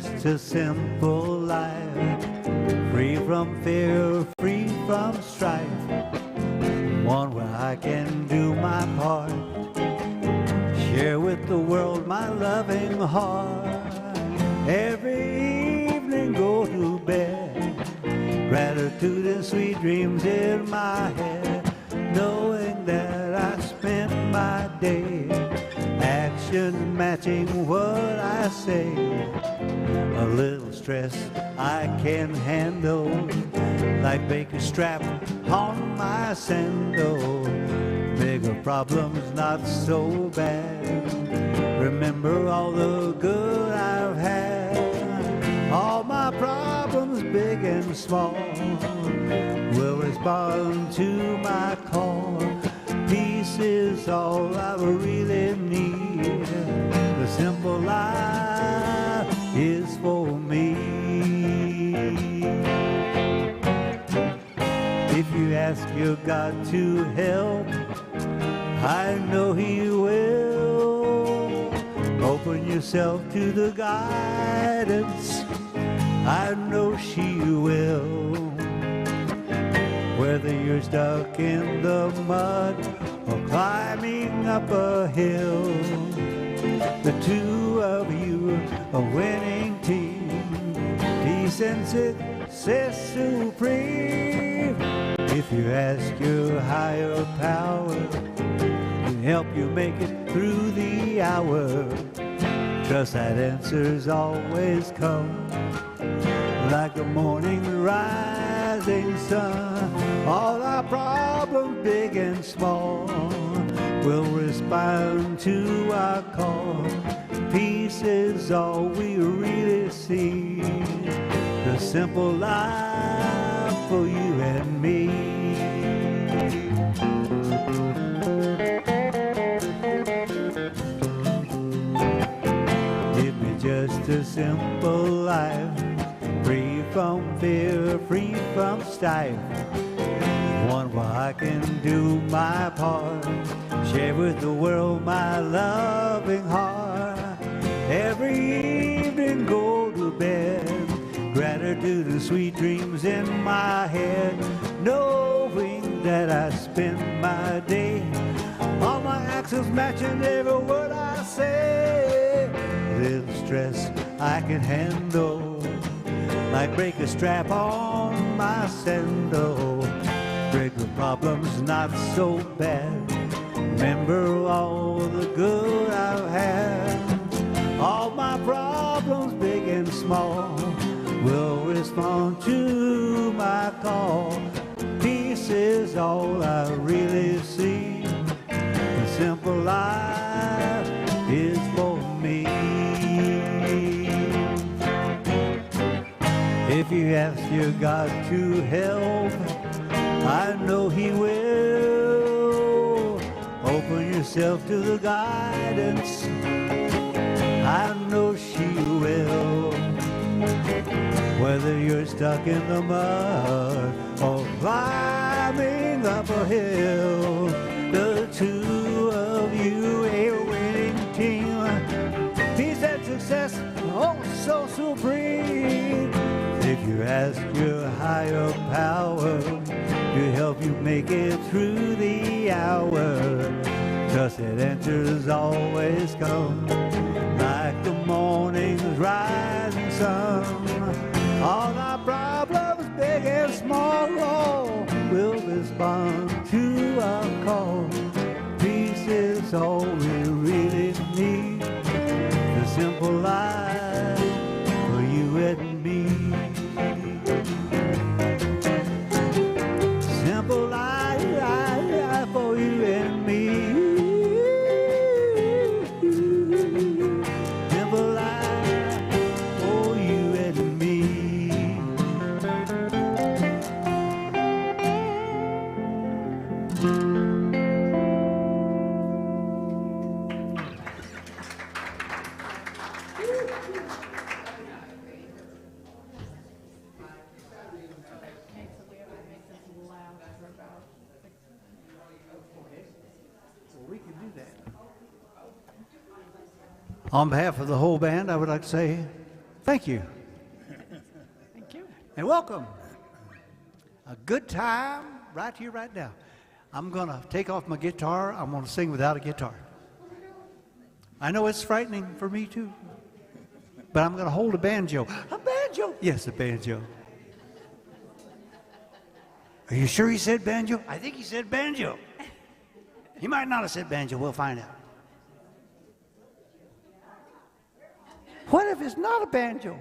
just a simple life, free from fear, free from strife, one where I can do my part, share with the world my loving heart. Every evening go to bed, gratitude and sweet dreams in my head, knowing that I spent my day, actions matching what I say. A little stress I can handle, like baker's strap on my sandal. Bigger problems not so bad, remember all the good I've had. All my problems, big and small, will respond to my call. Peace is all I really need, the simple life is for me. If you ask your God to help, I know He will. Open yourself to the guidance, I know she will. Whether you're stuck in the mud or climbing up a hill, the two of you a winning team, peace and success supreme. If you ask your higher power to help you make it through the hour, trust that answers always come, like the morning rising sun. All our problems, big and small, will respond to our call. Peace is all we really see, the simple life for you and me. Give me just a simple life, free from fear, free from strife, one where I can do my part, share with the world my loving heart. Every evening go to bed, gratitude and sweet dreams in my head, knowing that I spend my day, all my actions matching every word I say. Little stress I can handle, like break a strap on my sandal. Bigger problems not so bad, remember all the good I've had. All my problems, big and small, will respond to my call. Peace is all I really see, the simple life is for me. If you ask your God to help, I know He will. Open yourself to the guidance, I know she will. Whether you're stuck in the mud or climbing up a hill, the two of you a winning team, peace and success, oh so supreme. If you ask your higher power to help you make it through the hour, trust that answers always come, like the morning's rising sun. All our problems, big and small, will respond to our call. Peace is all we really need, the simple life for you and me. Simple life for you and me. Simple life for you and me. On behalf of the whole band, I would like to say Thank you. Thank you. And welcome. A good time right here, right now. I'm going to take off my guitar. I'm going to sing without a guitar. I know it's frightening for me too, but I'm going to hold a banjo. A banjo? Yes, a banjo. Are you sure he said banjo? I think he said banjo. He might not have said banjo. We'll find out. What if it's not a banjo?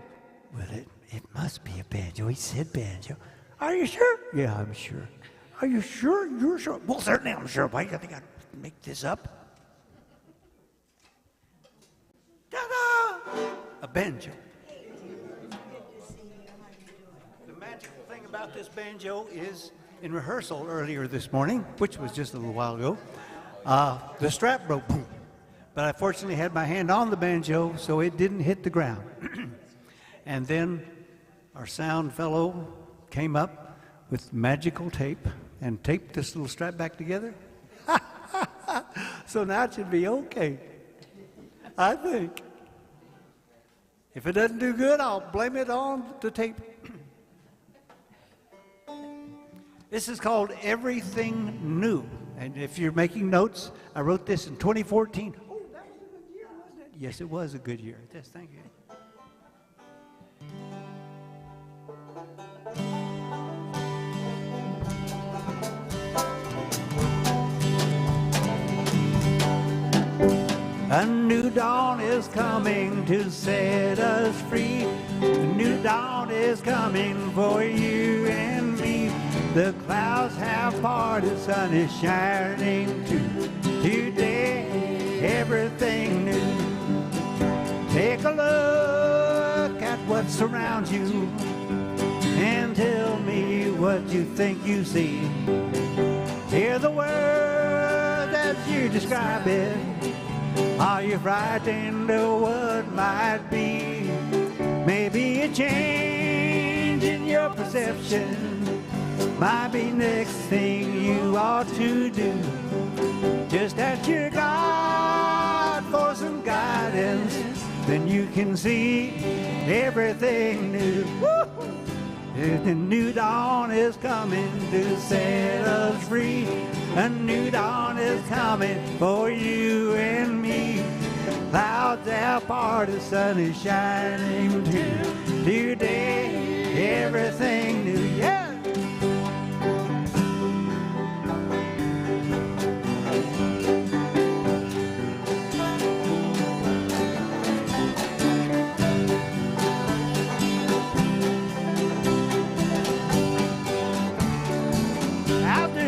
Well, it must be a banjo. He said banjo. Are you sure? Yeah, I'm sure. Are you sure? You're sure? Well, certainly I'm sure. Why do you think I'd make this up? Ta-da! A banjo. The magical thing about this banjo is in rehearsal earlier this morning, which was just a little while ago, the strap broke. Boom. But I fortunately had my hand on the banjo, so it didn't hit the ground. And then our sound fellow came up with magical tape and taped this little strap back together. So now it should be okay, I think. If it doesn't do good, I'll blame it on the tape. This is called Everything New. And if you're making notes, I wrote this in 2014. Oh, that was a good year, wasn't it? Yes, it was a good year. Yes, thank you. A new dawn is coming to set us free. A new dawn is coming for you and me. The clouds have parted, sun is shining too. Today, everything new. Take a look at what surrounds you and tell me what you think you see. Hear the words as you describe it. Are you frightened of what might be? Maybe a change in your perception might be next thing you ought to do. Just ask your God for some guidance, then you can see everything new. Woo! The new dawn is coming to set us free. A new dawn is coming for you and me. Clouds have parted, sun is shining too. Today, everything new. Yeah.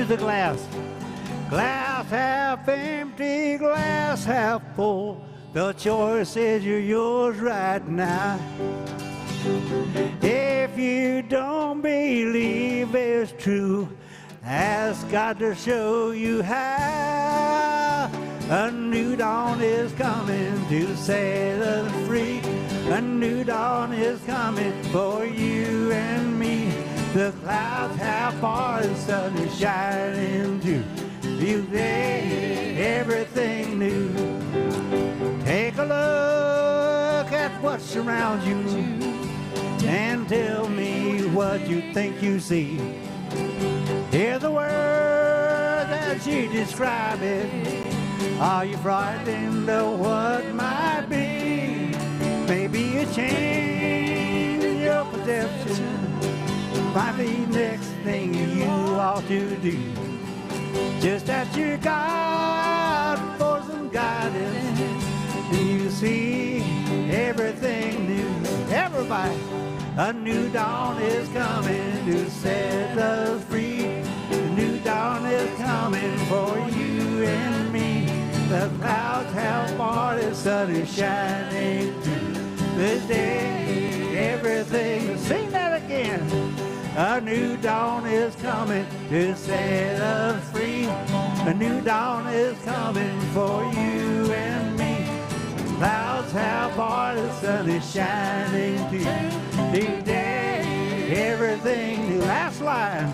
The glass half empty, glass half full. The choice is yours right now. If you don't believe it's true, ask God to show you how. A new dawn is coming to set us free. A new dawn is coming for you and me. The clouds have parted, the sun is shining too. Today, everything new. Take a look at what surrounds you and tell me what you think you see. Hear the words as you describe it. Are you frightened of what might be? Maybe a change in your perception might be next thing you ought to do. Just ask your God for some guidance, and you see everything new. Everybody, a new dawn is coming to set us free. A new dawn is coming for you and me. The clouds have parted, the sun is shining too. This day, everything. Sing that again. A new dawn is coming to set us free. A new dawn is coming for you and me. Clouds have parted, the sun is shining too. Today, everything new. Last line.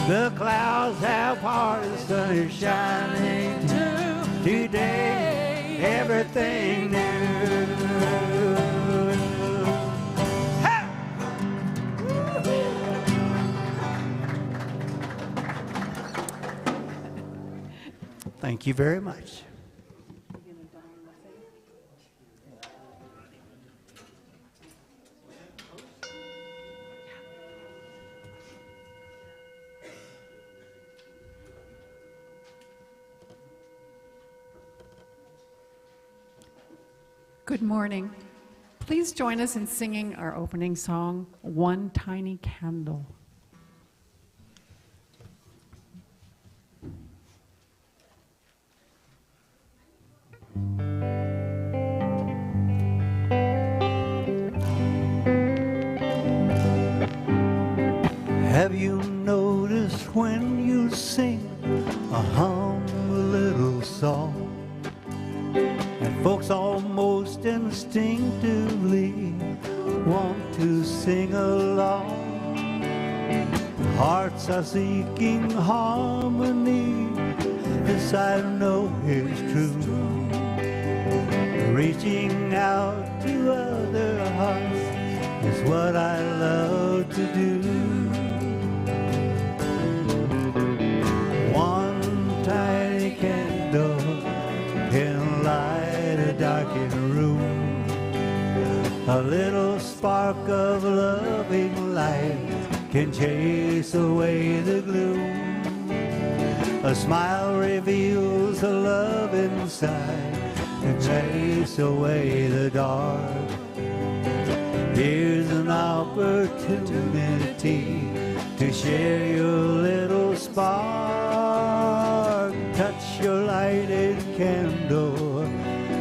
The clouds have parted, the sun is shining too. Today, everything new. Thank you very much. Good morning. Please join us in singing our opening song, One Tiny Candle. Have you noticed when you sing a humble little song, and folks almost instinctively want to sing along? Hearts are seeking harmony, this I know is true. Reaching out to other hearts is what I love to do. One tiny candle can light a darkened room. A little spark of loving light can chase away the gloom. A smile reveals the love inside and chase away the dark. Here's an opportunity to share your little spark. Touch your lighted candle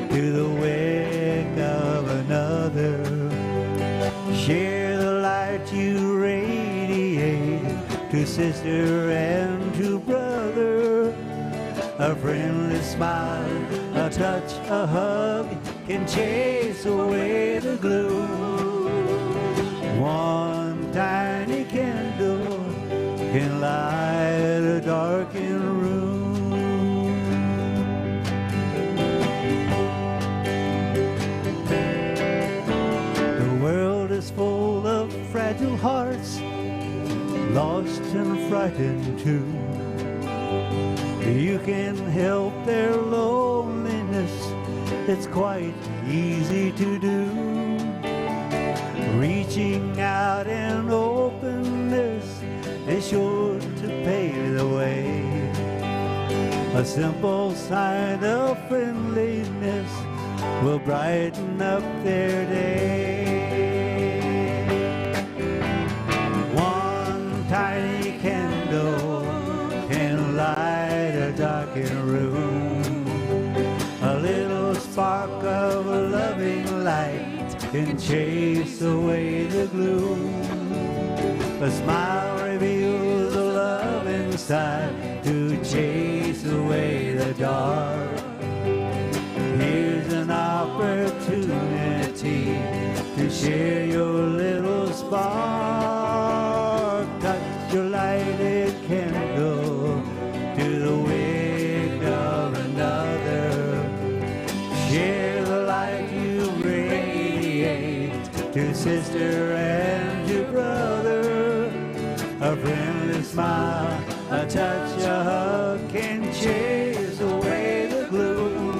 to the wick of another. Share the light you radiate to sister and to brother. A friendly smile, a touch, a hug can chase away the gloom. One tiny candle can light a darkened room. The world is full of fragile hearts, lost and frightened too. You can help their loneliness, it's quite easy to do. Reaching out in openness is sure to pave the way. A simple sign of friendliness will brighten up their day. One tiny candle can light a darkened room. A little spark of loving light can chase away the gloom. A smile reveals the love inside to chase away the dark. Here's an opportunity to share your little spark. Touch your lighted candle to the wick of another. Share the light you radiate to sister and to brother. A friendly smile, a touch, a hug can chase away the gloom.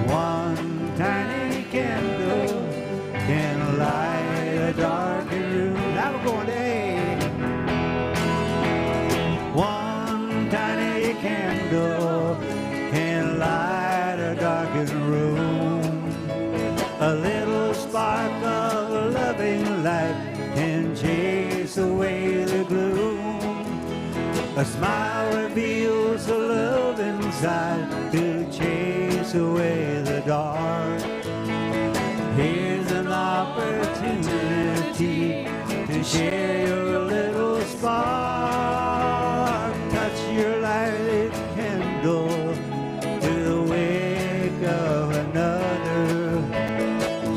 One tiny candle can light a darkened room. Now we're going to A. One tiny candle can light a darkened room. A little spark of loving light can chase away the gloom. A smile reveals the love inside to chase away the dark. Here's an opportunity to share your little spark. Touch your lighted candle to the wake of another.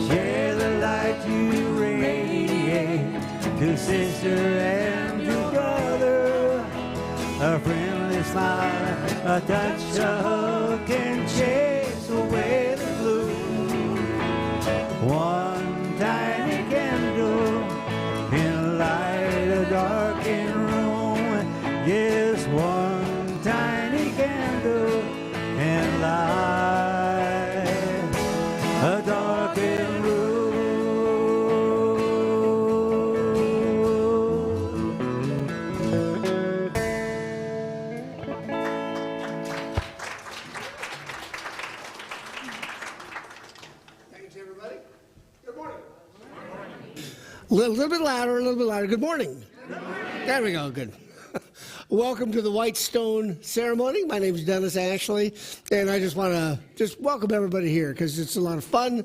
Share the light you radiate to sister and to brother. A friendly smile, a touch, a hug can chase away the gloom. One tiny candle can light a darkened room. Yes, one tiny candle A little bit louder, a little bit louder. Good morning. Good morning. There we go, good. Welcome to the White Stone Ceremony. My name is Dennis Ashley, and I just want to welcome everybody here because it's a lot of fun.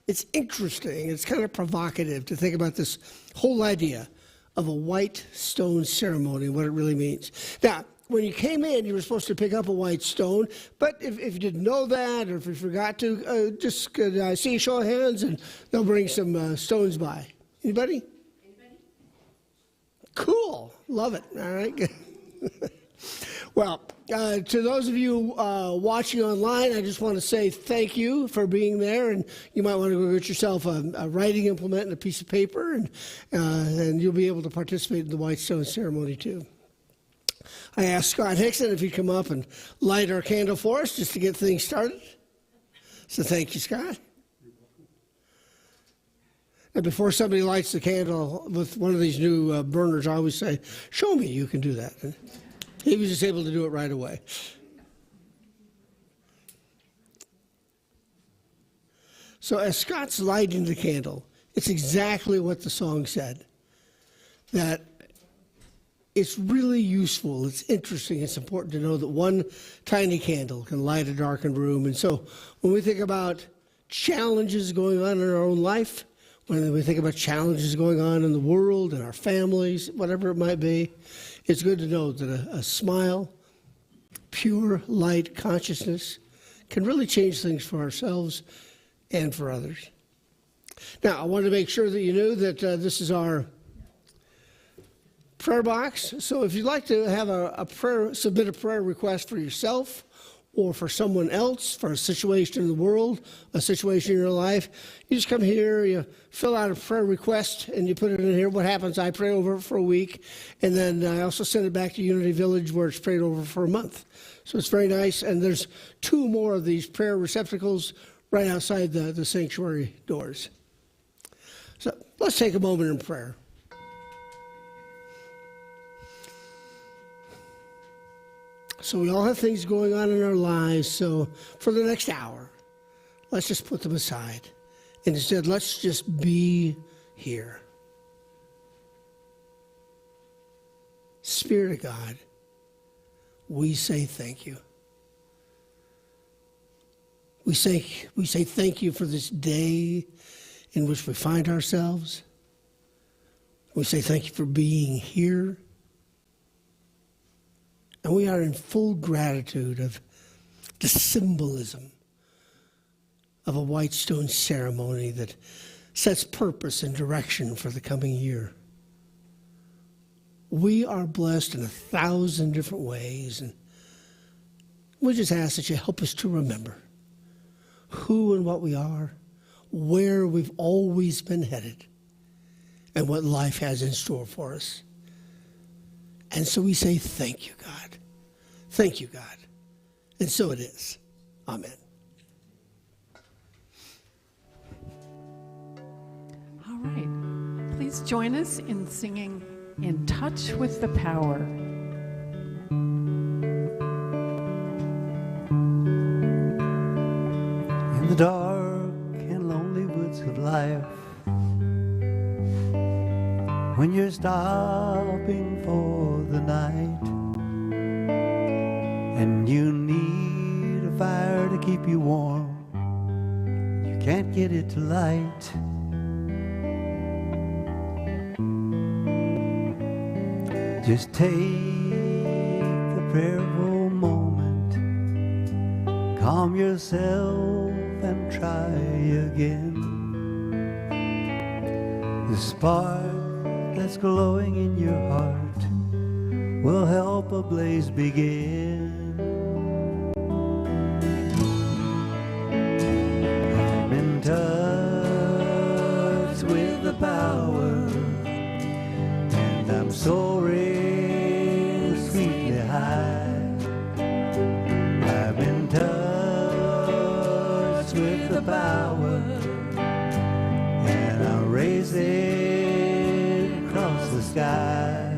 It's interesting. It's kind of provocative to think about this whole idea of a white stone ceremony and what it really means. Now, when you came in, you were supposed to pick up a white stone, but if you didn't know that or if you forgot to, just could I see a show of hands and they'll bring some stones by. Anybody? Cool. Love it. All right. Good. Well, to those of you watching online, I just want to say thank you for being there, and you might want to go get yourself a writing implement and a piece of paper, and you'll be able to participate in the White Stone ceremony too. I asked Scott Hickson if he'd come up and light our candle for us just to get things started. So thank you, Scott. And before somebody lights the candle with one of these new burners, I always say, show me you can do that. And he was just able to do it right away. So as Scott's lighting the candle, it's exactly what the song said, that it's really useful, it's interesting, it's important to know that one tiny candle can light a darkened room. And so when we think about challenges going on in our own life, when we think about challenges going on in the world, in our families, whatever it might be, it's good to know that a smile, pure light consciousness can really change things for ourselves and for others. Now, I wanted to make sure that you knew that this is our prayer box. So if you'd like to have a prayer, submit a prayer request for yourself or for someone else, for a situation in the world, a situation in your life, you just come here, you fill out a prayer request, and you put it in here. What happens, I pray over it for a week, and then I also send it back to Unity Village where it's prayed over for a month. So it's very nice, and there's 2 more of these prayer receptacles right outside the sanctuary doors. So let's take a moment in prayer. So we all have things going on in our lives, so for the next hour, let's just put them aside. And instead, let's just be here. Spirit of God, we say thank you. We say thank you for this day in which we find ourselves. We say thank you for being here. And we are in full gratitude of the symbolism of a white stone ceremony that sets purpose and direction for the coming year. We are blessed in 1,000 different ways, and we just ask that you help us to remember who and what we are, where we've always been headed, and what life has in store for us. And so we say, thank you, God. Thank you, God. And so it is. Amen. All right. Please join us in singing In Touch with the Power. In the dark and lonely woods of life, when you're stopping for the night and you need a fire to keep you warm, you can't get it to light. Just take a prayerful moment, calm yourself and try again. The spark that's glowing in your heart will help a blaze begin. I'm in touch with the power, and I'm soaring sweetly high. I'm in touch with the power, and I'm raising across the sky.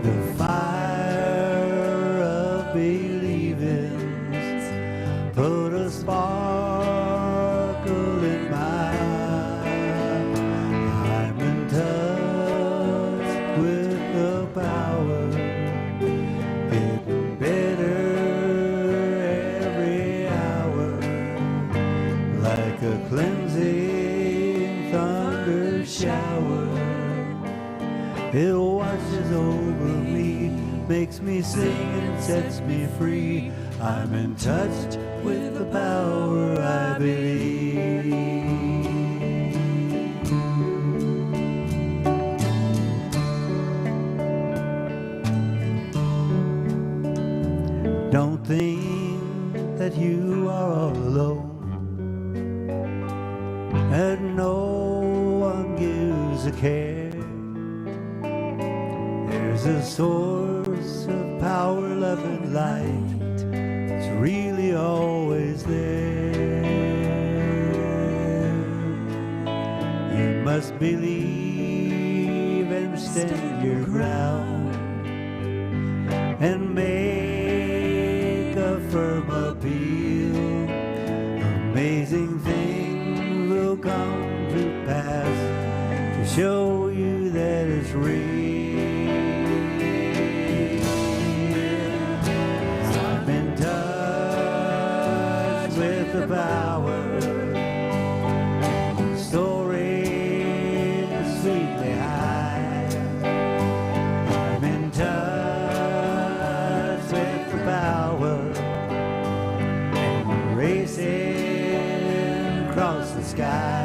The fire of believing's put a sparkle in my eye. makes me sing and sets me free. I'm in touch with the power I believe. Don't think that you are all alone, and no one gives a care. There's a source of power, love, and light. It's really always there. You must believe and stand your ground and make a firm appeal. Amazing things will come to pass to show you that it's real. I'm in touch with the power, soaring sweetly high. I'm in touch with the power, racing across the sky.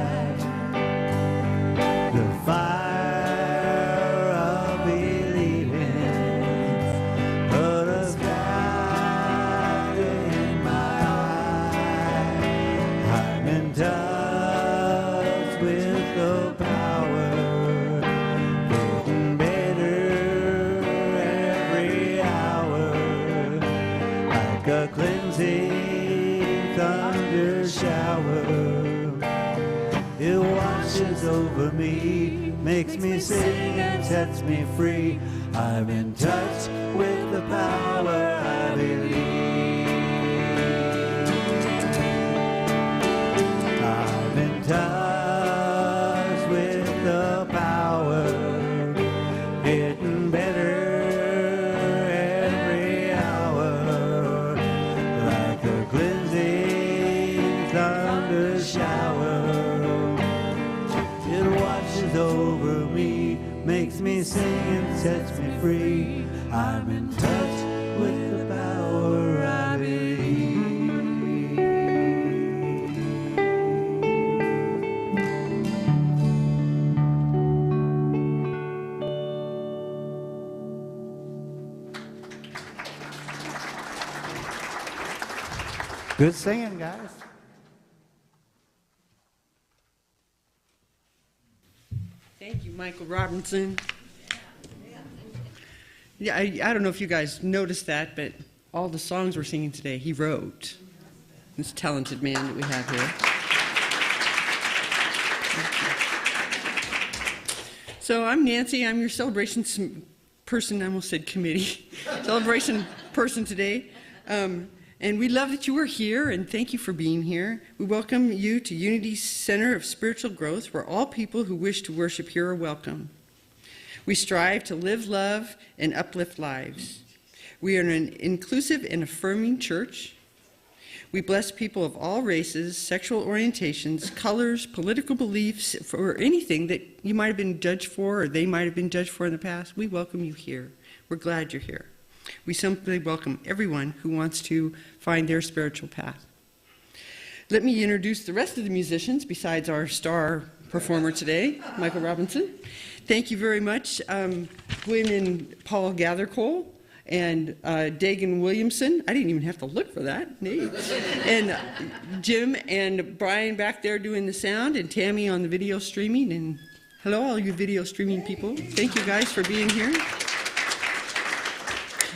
The fire of believing put a sky in my eye. I'm in touch with the power, getting better every hour, like a cleansing thunder shower. It washes over me, makes me sing and sets me free. I'm in touch with the power I believe. I'm in touch with the power, getting better every hour, like a cleansing thunder shower. It washes over me, makes me sing and sets me free. I'm in touch with the power I believe. Good singing, guys. Thank you, Michael Robinson. Yeah, I don't know if you guys noticed that, but all the songs we're singing today, he wrote. This talented man that we have here. So I'm Nancy. I'm your celebration person. I almost said committee. Celebration person today. And we love that you are here, and thank you for being here. We welcome you to Unity Center of Spiritual Growth, where all people who wish to worship here are welcome. We strive to live, love, and uplift lives. We are an inclusive and affirming church. We bless people of all races, sexual orientations, colors, political beliefs, or anything that you might have been judged for or they might have been judged for in the past. We welcome you here. We're glad you're here. We simply welcome everyone who wants to find their spiritual path. Let me introduce the rest of the musicians besides our star performer today, Michael Robinson. Thank you very much, Gwen and Paul Gathercole and Dagan Williamson. I didn't even have to look for that. Neat. And Jim and Brian back there doing the sound, and Tammy on the video streaming. And hello, all you video streaming people. Thank you guys for being here.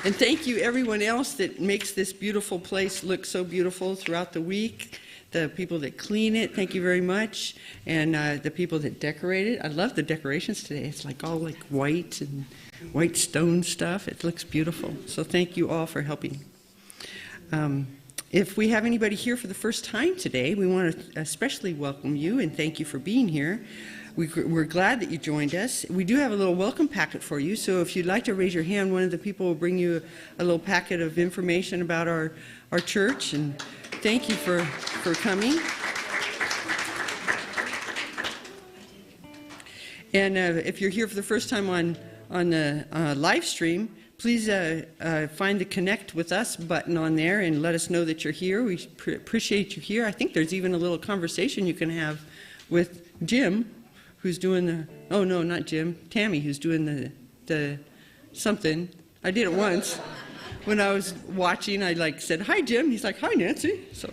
And thank you everyone else that makes this beautiful place look so beautiful throughout the week. The people that clean it, thank you very much. And the people that decorate it. I love the decorations today. It's like all like white and white stone stuff. It looks beautiful. So thank you all for helping. If we have anybody here for the first time today, we want to especially welcome you and thank you for being here. We're glad that you joined us. We do have a little welcome packet for you, so if you'd like to raise your hand, one of the people will bring you a little packet of information about our church, and thank you for coming. And if you're here for the first time on the live stream, please find the Connect with Us button on there and let us know that you're here. We appreciate you here. I think there's even a little conversation you can have with Jim, who's doing the, oh no, not Jim, Tammy, who's doing the something. I did it once. When I was watching, I said, hi, Jim. He's like, hi, Nancy. So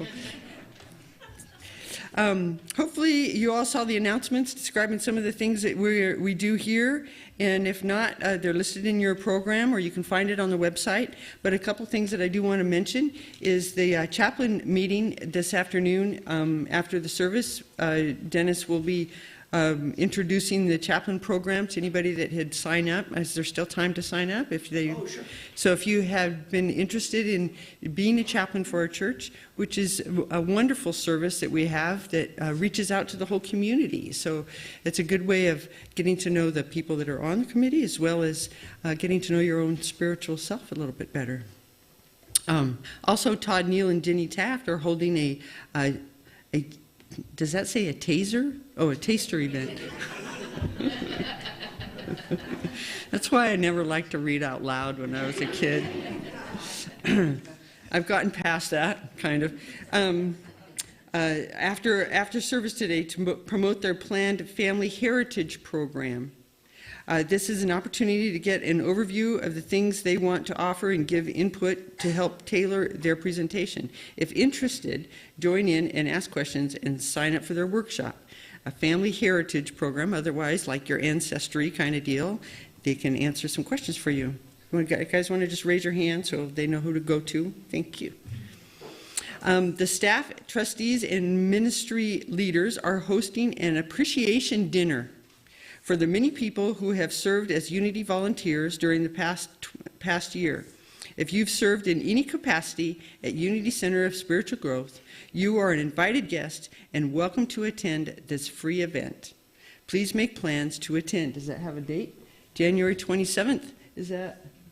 hopefully you all saw the announcements describing some of the things that we do here. And if not, they're listed in your program, or you can find it on the website. But a couple things that I do want to mention is the chaplain meeting this afternoon after the service. Dennis will be introducing the chaplain program to anybody that had signed up. Is there still time to sign up? Oh, sure. So if you have been interested in being a chaplain for our church, which is a wonderful service that we have that reaches out to the whole community. So it's a good way of getting to know the people that are on the committee, as well as getting to know your own spiritual self a little bit better. Also, Todd Neal and Jenny Taft are holding a does that say a taser? Oh, a taster event. That's why I never liked to read out loud when I was a kid. I've gotten past that, kind of. After service today, to promote their planned family heritage program. This is an opportunity to get an overview of the things they want to offer and give input to help tailor their presentation. If interested, join in and ask questions and sign up for their workshop. A family heritage program, otherwise like your ancestry kind of deal, they can answer some questions for you. You guys want to just raise your hand so they know who to go to? Thank you. The staff, trustees, and ministry leaders are hosting an appreciation dinner for the many people who have served as Unity volunteers during the past year. If you've served in any capacity at Unity Center of Spiritual Growth, you are an invited guest and welcome to attend this free event. Please make plans to attend. Does that have a date? January 27th.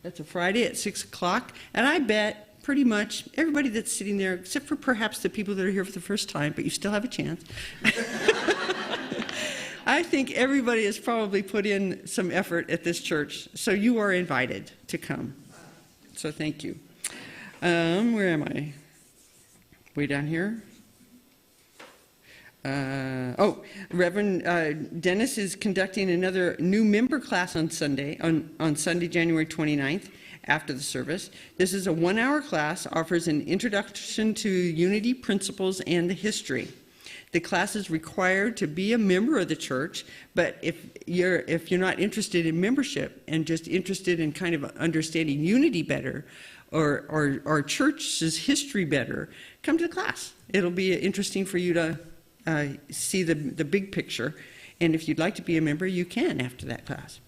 That's a Friday at 6 o'clock. And I bet pretty much everybody that's sitting there, except for perhaps the people that are here for the first time, but you still have a chance. I think everybody has probably put in some effort at this church, so you are invited to come. So thank you. Where am I? Way down here? Reverend Dennis is conducting another new member class on Sunday, on Sunday, January 29th, after the service. This is a 1-hour class, offers an introduction to Unity principles and the history. The class is required to be a member of the church, but if you're not interested in membership and just interested in kind of understanding Unity better, or our church's history better, come to the class. It'll be interesting for you to see the big picture, and if you'd like to be a member, you can after that class.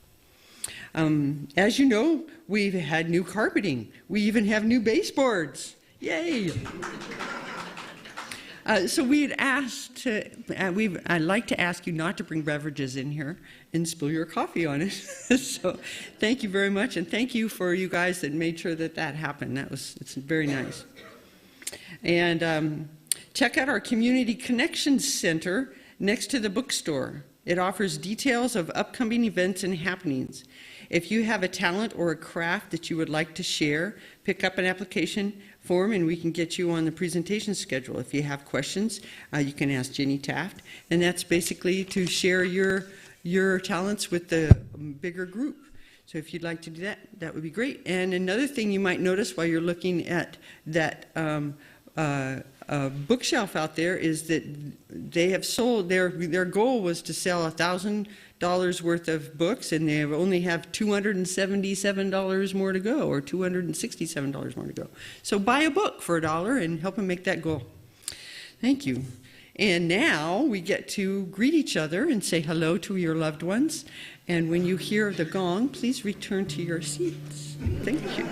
As you know, we've had new carpeting. We even have new baseboards. Yay! So I'd like to ask you not to bring beverages in here and spill your coffee on it. So thank you very much, and thank you for you guys that made sure that happened. It's very nice. And check out our Community Connections Center next to the bookstore. It offers details of upcoming events and happenings. If you have a talent or a craft that you would like to share, pick up an application form and we can get you on the presentation schedule. If you have questions, you can ask Jenny Taft, and that's basically to share your talents with the bigger group. So if you'd like to do that, that would be great. And another thing you might notice while you're looking at that bookshelf out there is that they have sold, their goal was to sell $1,000 worth of books, and they only have $277 more to go, or $267 more to go. So buy a book for $1 and help them make that goal. Thank you. And now we get to greet each other and say hello to your loved ones. And when you hear the gong, please return to your seats. Thank you.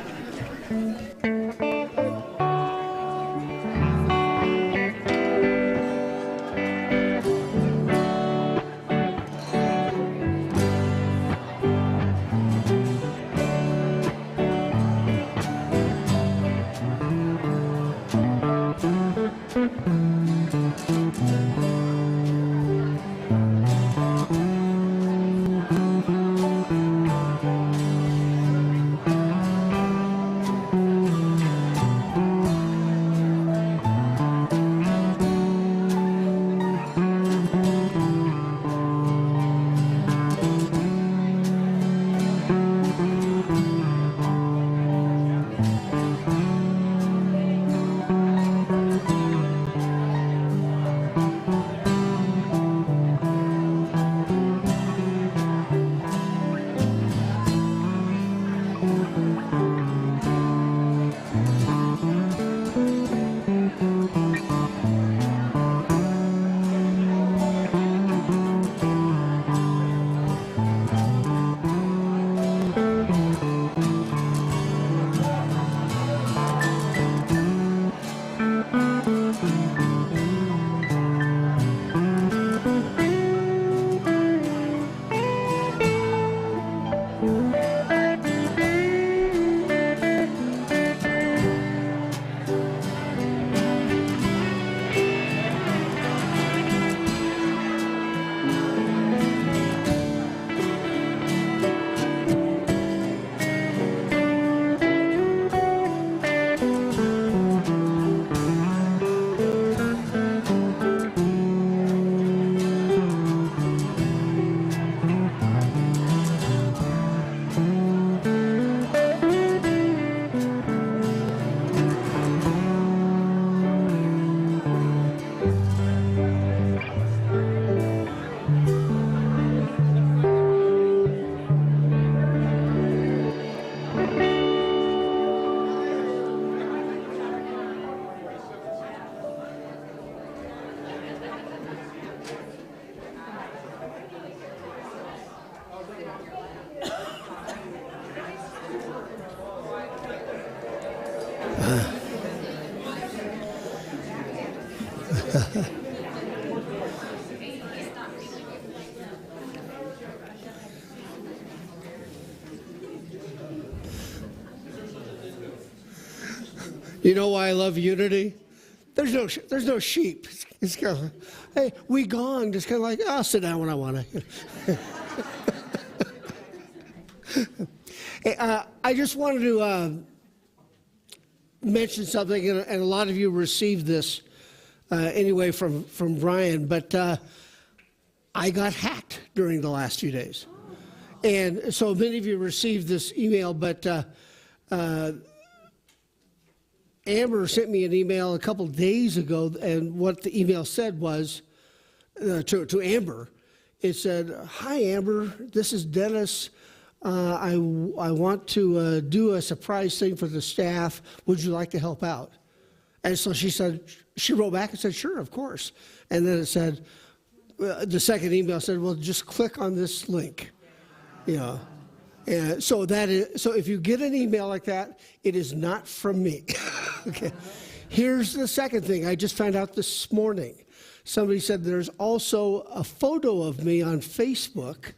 You know why I love unity? There's no sheep. It's kind of, hey, we gong. Just kind of like, I'll sit down when I want to. Hey, I just wanted to mention something, and a lot of you received this anyway from Brian, but I got hacked during the last few days. And so many of you received this email, but Amber sent me an email a couple days ago, and what the email said was, to Amber, it said, "Hi Amber, this is Dennis. I want to do a surprise thing for the staff. Would you like to help out?" And so she wrote back and said, "Sure, of course." And then it said, the second email said, "Well, just click on this link." You know. And so if you get an email like that, it is not from me. Okay. Here's the second thing. I just found out this morning. Somebody said there's also a photo of me on Facebook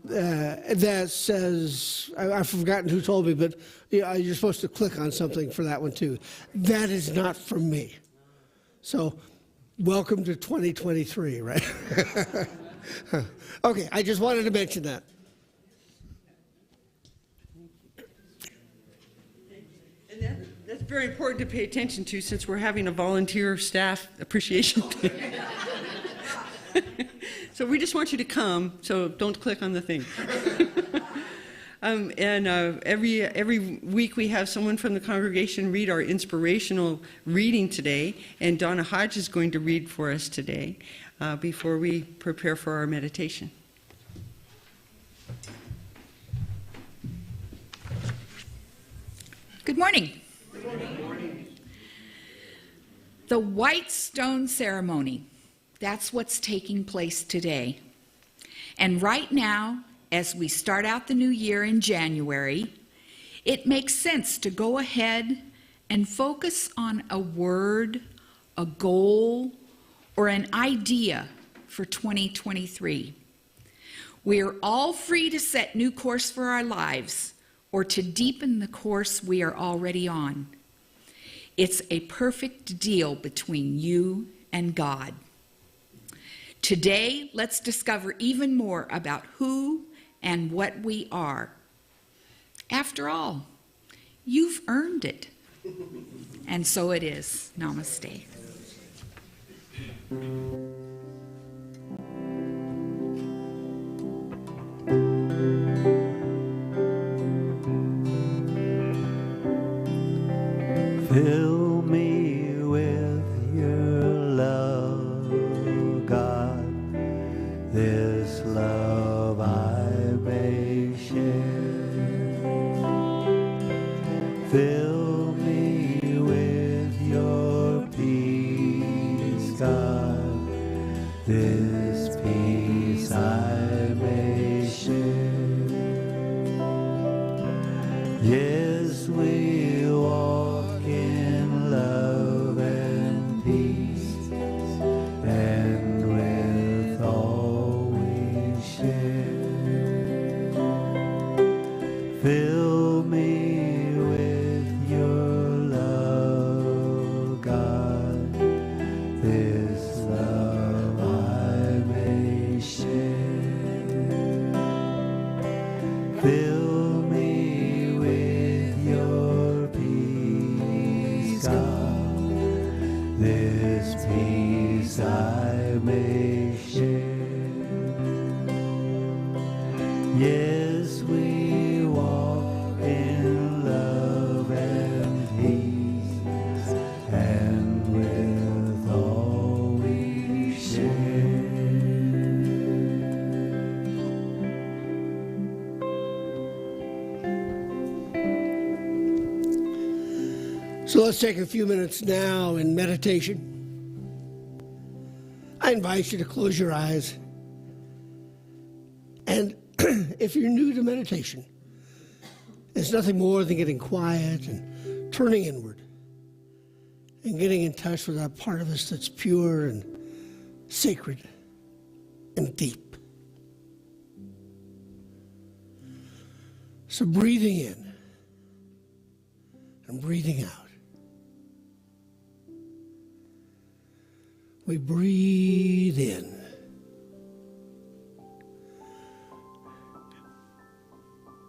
that says, I've forgotten who told me, but you're supposed to click on something for that one too. That is not from me. So welcome to 2023, right? Okay, I just wanted to mention that. And that's very important to pay attention to, since we're having a volunteer staff appreciation day. So we just want you to come, so don't click on the thing. Every week we have someone from the congregation read our inspirational reading today, and Donna Hodge is going to read for us today before we prepare for our meditation. Good morning. Good morning. The White Stone Ceremony. That's what's taking place today. And right now, as we start out the new year in January, it makes sense to go ahead and focus on a word, a goal, or an idea for 2023. We are all free to set new course for our lives or to deepen the course we are already on. It's a perfect deal between you and God. Today, let's discover even more about who and what we are. After all, you've earned it. And so it is. Namaste. Fill me with your love, God, this love I may share. Fill me with your peace, God, this peace I may share. Yes, we walk in love and peace, and with all we share. Fill me with your love, God, this love I may share. Fill me with your peace, God, this peace I may share. Yes, we walk in love and peace, and with all we share. So let's take a few minutes now in meditation. I invite you to close your eyes. And if you're new to meditation, it's nothing more than getting quiet and turning inward and getting in touch with that part of us that's pure and sacred and deep. So breathing in and breathing out. We breathe in.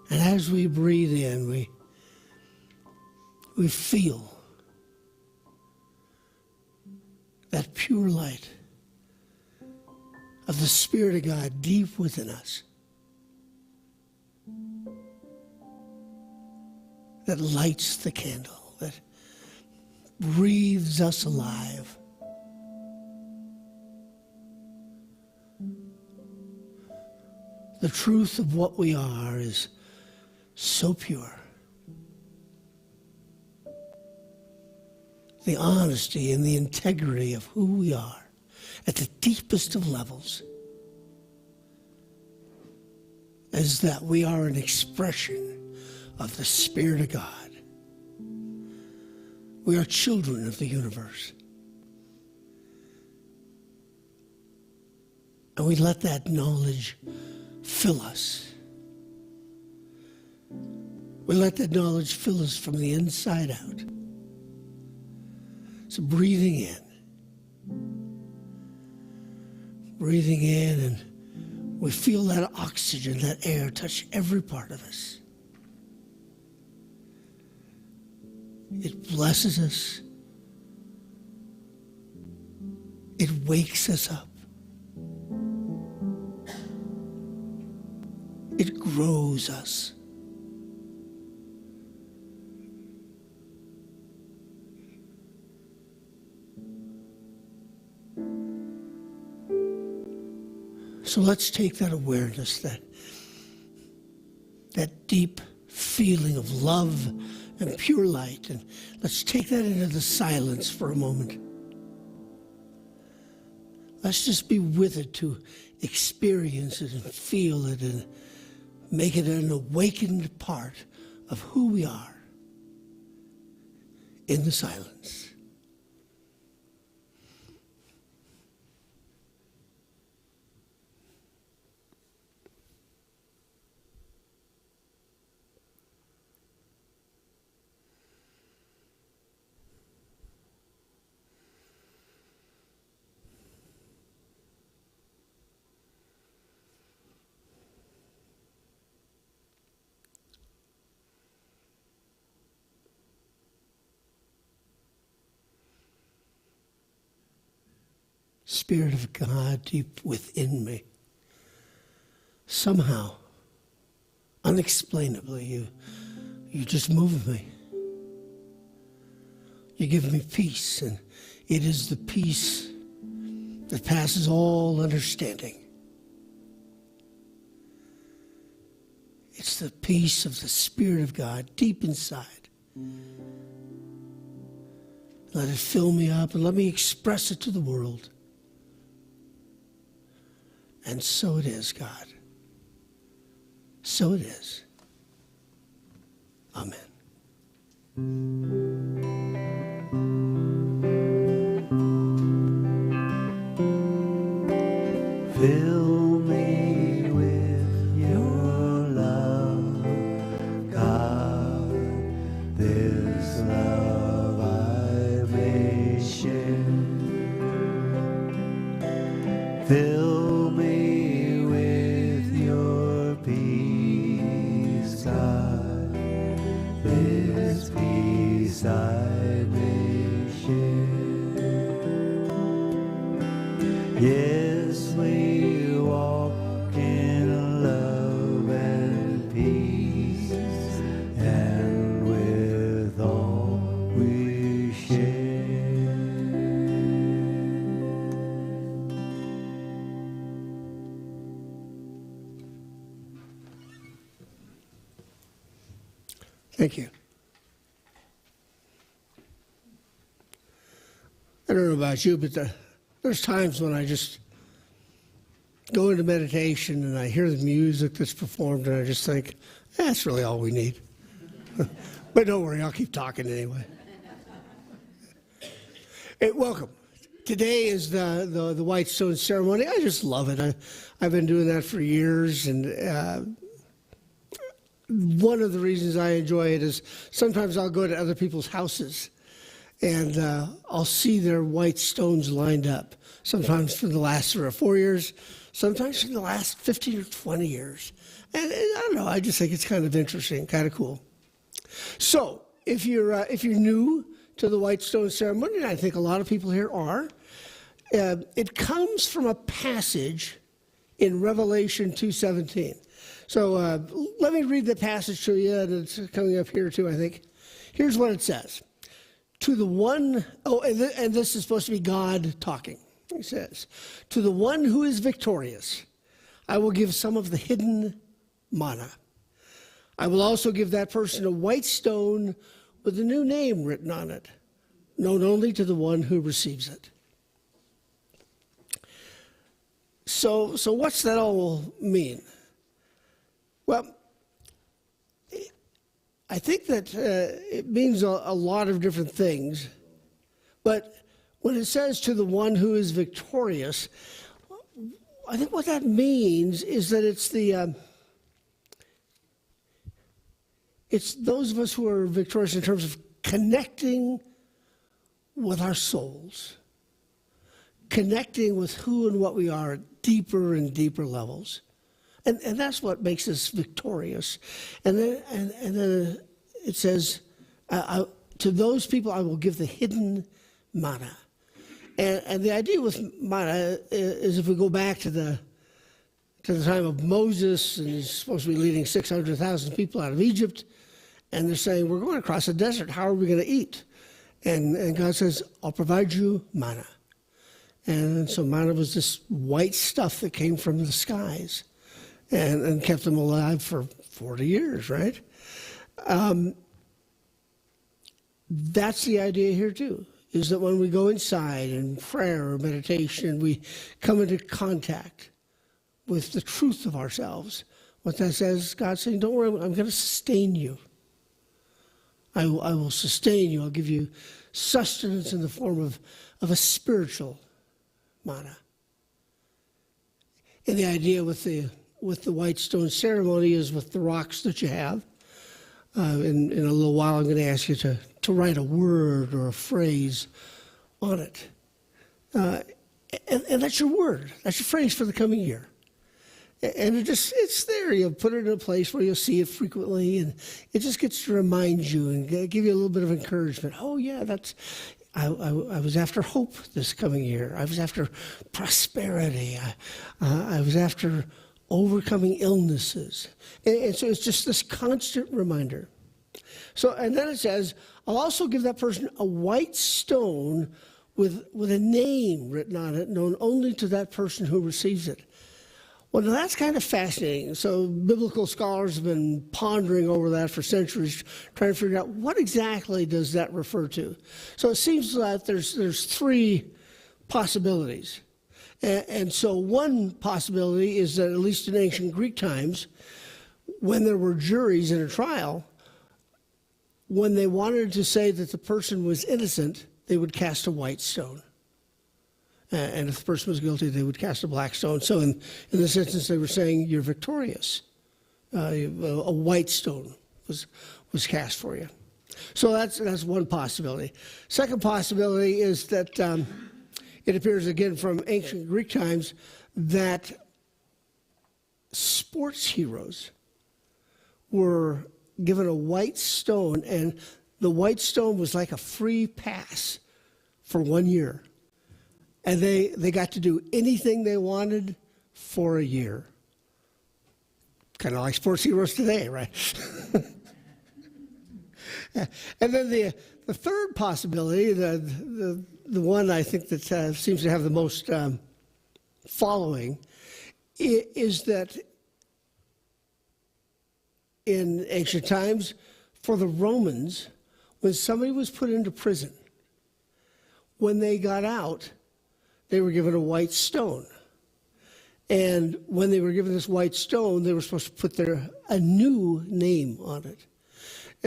And as we breathe in, we feel that pure light of the Spirit of God deep within us that lights the candle, that breathes us alive. The truth of what we are is so pure. The honesty and the integrity of who we are at the deepest of levels is that we are an expression of the Spirit of God. We are children of the universe. And we let that knowledge fill us. We let that knowledge fill us from the inside out. So breathing in, and we feel that oxygen, that air touch every part of us. It blesses us. It wakes us up. It grows us. So let's take that awareness, that deep feeling of love and pure light, and let's take that into the silence for a moment. Let's just be with it to experience it and feel it and make it an awakened part of who we are in the silence. Spirit of God deep within me. Somehow, unexplainably, you just move me. You give me peace, and it is the peace that passes all understanding. It's the peace of the Spirit of God deep inside. Let it fill me up and let me express it to the world. And so it is, God. So it is. Amen. Fill me with your love, God, this love I may share. Fill me with your peace, God, this peace I may share. Yes, we walk in love and peace, and with all we share. Thank you. I don't know about you, but there's times when I just go into meditation and I hear the music that's performed and I just think, that's really all we need. But don't worry, I'll keep talking anyway. Hey, welcome. Today is the White Stone ceremony. I just love it. I've been doing that for years, and one of the reasons I enjoy it is sometimes I'll go to other people's houses, and I'll see their white stones lined up, sometimes for the last 3 or 4 years, sometimes for the last 15 or 20 years. And I don't know, I just think it's kind of interesting, kind of cool. So if you're new to the White Stone ceremony, and I think a lot of people here are, it comes from a passage in Revelation 2:17. So let me read the passage to you, and it's coming up here too, I think. Here's what it says. To the one, and this is supposed to be God talking. He says, to the one who is victorious, I will give some of the hidden manna. I will also give that person a white stone with a new name written on it, known only to the one who receives it. So what's that all mean? Well, I think that it means a lot of different things, but when it says to the one who is victorious, I think what that means is that it's those of us who are victorious in terms of connecting with our souls, connecting with who and what we are at deeper and deeper levels. And that's what makes us victorious. And then it says, to those people I will give the hidden manna. And the idea with manna is, if we go back to the time of Moses, and he's supposed to be leading 600,000 people out of Egypt, and they're saying, we're going across the desert, how are we going to eat? And God says, I'll provide you manna. And so manna was this white stuff that came from the skies and kept them alive for 40 years, right? That's the idea here too, is that when we go inside in prayer or meditation, we come into contact with the truth of ourselves. What that says, God's saying, don't worry, I'm going to sustain you. I will sustain you. I'll give you sustenance in the form of a spiritual manna. And the idea with the White Stone ceremony is with the rocks that you have. In a little while, I'm going to ask you to write a word or a phrase on it. And that's your word. That's your phrase for the coming year. And it's there. You put it in a place where you'll see it frequently, and it just gets to remind you and give you a little bit of encouragement. Oh, yeah, I was after hope this coming year. I was after prosperity. I was after overcoming illnesses. And so it's just this constant reminder. So, and then it says, I'll also give that person a white stone with a name written on it, known only to that person who receives it. Well, now that's kind of fascinating. So biblical scholars have been pondering over that for centuries, trying to figure out what exactly does that refer to. So it seems that there's 3 possibilities. And so one possibility is that, at least in ancient Greek times, when there were juries in a trial, when they wanted to say that the person was innocent, they would cast a white stone. And if the person was guilty, they would cast a black stone. So in this instance, they were saying, you're victorious. A white stone was cast for you. So that's one possibility. Second possibility is that it appears, again, from ancient Greek times, that sports heroes were given a white stone, and the white stone was like a free pass for 1 year. And they got to do anything they wanted for a year. Kind of like sports heroes today, right? And then the third possibility, the one I think that seems to have the most following, is that in ancient times, for the Romans, when somebody was put into prison, when they got out, they were given a white stone. And when they were given this white stone, they were supposed to put a new name on it.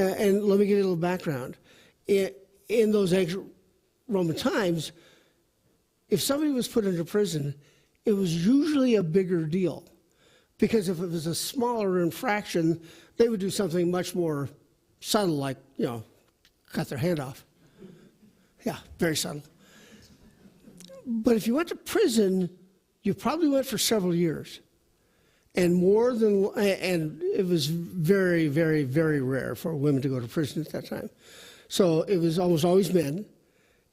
And let me give you a little background. In those ancient Roman times, if somebody was put into prison, it was usually a bigger deal. Because if it was a smaller infraction, they would do something much more subtle, like, cut their hand off. Yeah, very subtle. But if you went to prison, you probably went for several years. And it was very, very, very rare for women to go to prison at that time. So it was almost always men.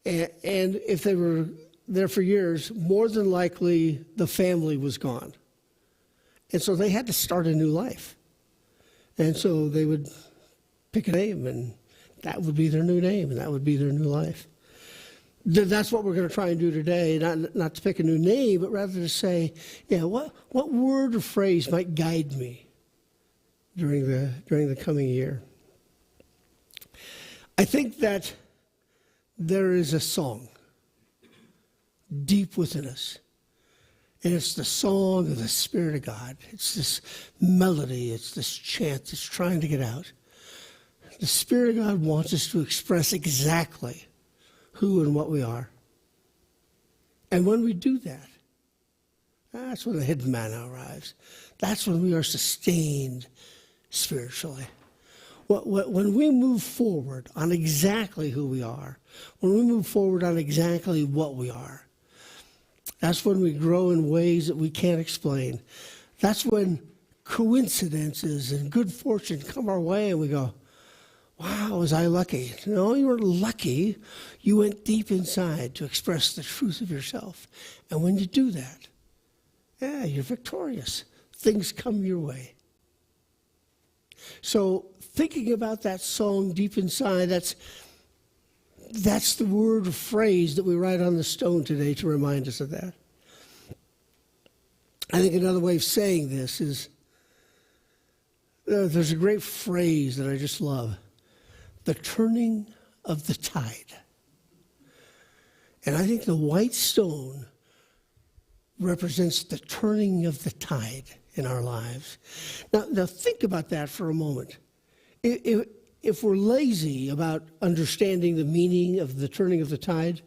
And if they were there for years, more than likely the family was gone. And so they had to start a new life. And so they would pick a name, and that would be their new name, and that would be their new life. That's what we're going to try and do today, not to pick a new name, but rather to say, what word or phrase might guide me during the coming year. I think that there is a song deep within us, and it's the song of the Spirit of God. It's this melody, it's this chant that's trying to get out. The Spirit of God wants us to express exactly who and what we are. And when we do that, that's when the hidden manna arrives. That's when we are sustained spiritually. When we move forward on exactly who we are, when we move forward on exactly what we are, that's when we grow in ways that we can't explain. That's when coincidences and good fortune come our way and we go, wow, was I lucky? No, you weren't lucky. You went deep inside to express the truth of yourself. And when you do that, you're victorious. Things come your way. So thinking about that song deep inside, that's the word or phrase that we write on the stone today to remind us of that. I think another way of saying this is, there's a great phrase that I just love. The turning of the tide. And I think the white stone represents the turning of the tide in our lives. Now think about that for a moment. If we're lazy about understanding the meaning of the turning of the tide,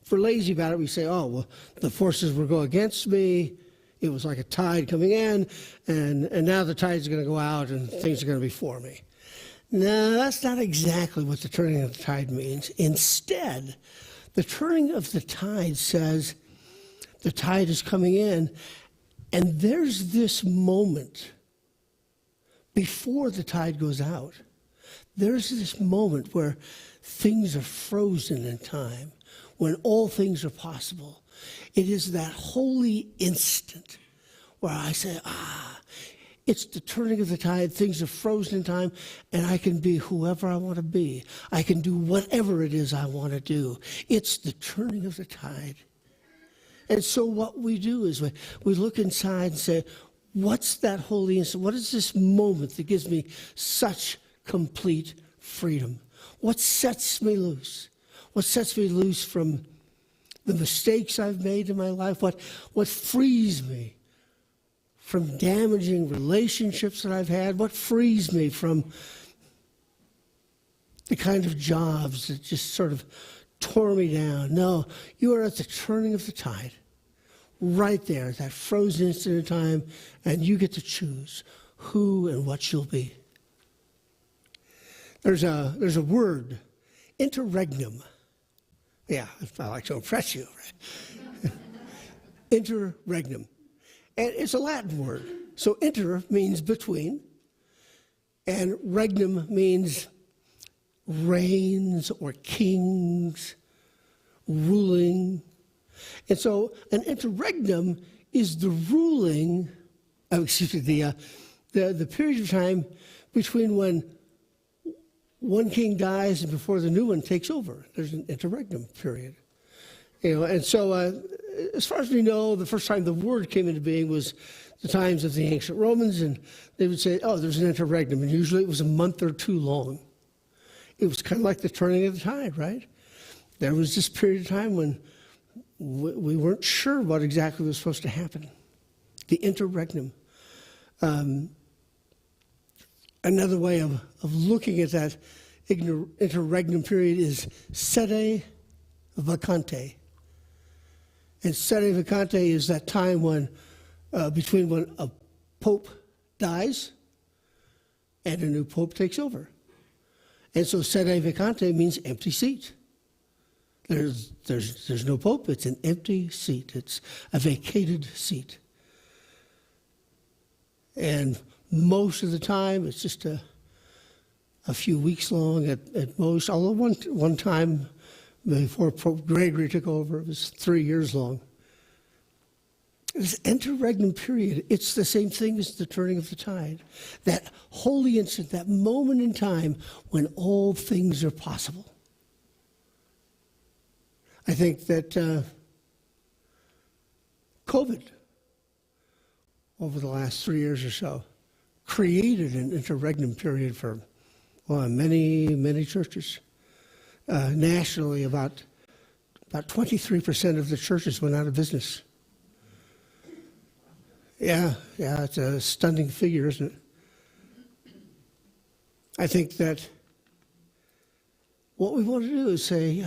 if we're lazy about it, we say, oh, well, the forces will go against me. It was like a tide coming in, and now the tide's going to go out and things are going to be for me. No, that's not exactly what the turning of the tide means. Instead, the turning of the tide says the tide is coming in, and there's this moment before the tide goes out. There's this moment where things are frozen in time, when all things are possible. It is that holy instant where I say, it's the turning of the tide, things are frozen in time, and I can be whoever I want to be. I can do whatever it is I want to do. It's the turning of the tide. And so what we do is we look inside and say, what's that holy instant? What is this moment that gives me such complete freedom? What sets me loose? What sets me loose from the mistakes I've made in my life? What frees me from damaging relationships that I've had? What frees me from the kind of jobs that just sort of tore me down? No, you are at the turning of the tide, right there, that frozen instant of time, and you get to choose who and what you'll be. There's a word, interregnum. Yeah, I like to impress you. Right? Interregnum. And it's a Latin word. So inter means between, and regnum means reigns or kings, ruling. And so an interregnum is the ruling, the period of time between when one king dies and before the new one takes over. There's an interregnum period. And so as far as we know, the first time the word came into being was the times of the ancient Romans, and they would say, oh, there's an interregnum, and usually it was a month or two long. It was kind of like the turning of the tide, right? There was this period of time when we weren't sure what exactly was supposed to happen. The interregnum. Another way of looking at that interregnum period is sede vacante. And sede vacante is that time when between when a pope dies and a new pope takes over. And so sede vacante means empty seat. There's no pope, it's an empty seat. It's a vacated seat. And most of the time, it's just a few weeks long at most, although one time before Pope Gregory took over, it was 3 years long. This interregnum period, it's the same thing as the turning of the tide. That holy instant, that moment in time when all things are possible. I think that COVID, over the last 3 years or so, created an interregnum period for many, many churches. Nationally, about 23% of the churches went out of business. Yeah, it's a stunning figure, isn't it? I think that what we want to do is say,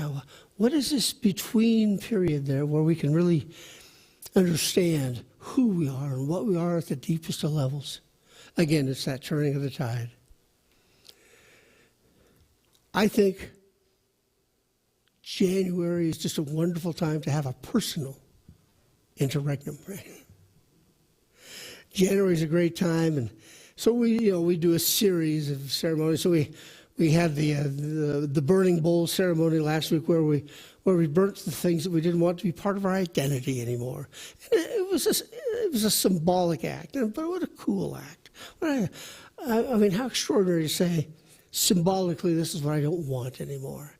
what is this between period there where we can really understand who we are and what we are at the deepest of levels? Again, it's that turning of the tide. I think January is just a wonderful time to have a personal interregnum, right? January is a great time, and so we do a series of ceremonies. So we had the burning bowl ceremony last week where we burnt the things that we didn't want to be part of our identity anymore. And it was a symbolic act, but what a cool act! I mean, how extraordinary to say, symbolically, this is what I don't want anymore.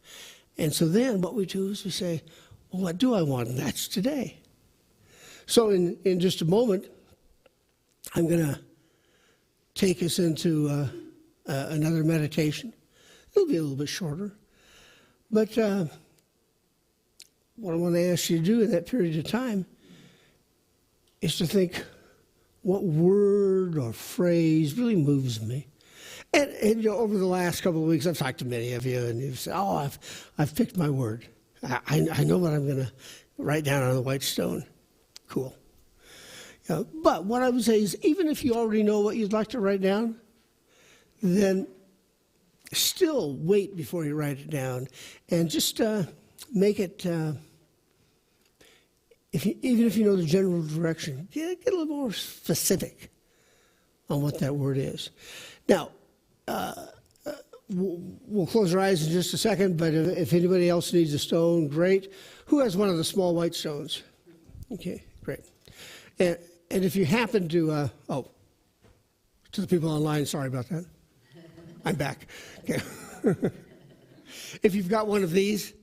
And so then what we do is we say, well, what do I want? And that's today. So in just a moment, I'm going to take us into another meditation. It'll be a little bit shorter. But what I want to ask you to do in that period of time is to think, what word or phrase really moves me? And over the last couple of weeks, I've talked to many of you, and you've said, oh, I've picked my word. I know what I'm going to write down on the white stone. Cool. But what I would say is, even if you already know what you'd like to write down, then still wait before you write it down, and just make it, even if you know the general direction, get a little more specific on what that word is. Now, we'll close our eyes in just a second, but if anybody else needs a stone, great. Who has one of the small white stones? Okay, great. And if you happen to, to the people online, sorry about that. I'm back. Okay. If you've got one of these,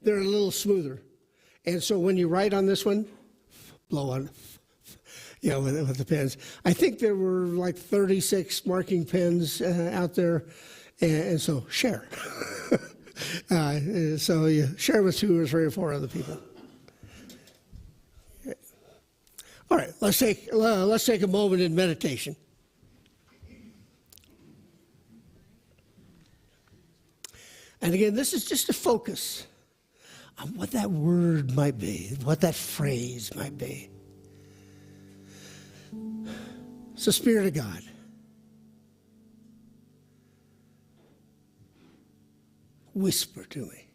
they're a little smoother. And so when you write on this one, blow on, with the pens. I think there were like 36 marking pens out there, and so share. So you share with 2 or 3 or 4 other people. All right, let's take a moment in meditation. And again, this is just a focus on what that word might be, what that phrase might be. So, Spirit of God, whisper to me.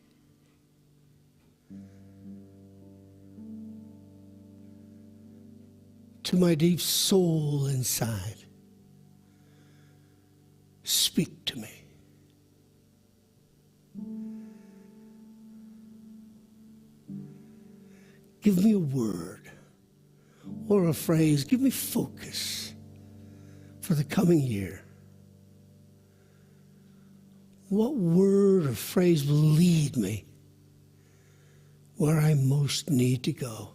To my deep soul inside, speak to me. Give me a word or a phrase. Give me focus for the coming year. What word or phrase will lead me where I most need to go?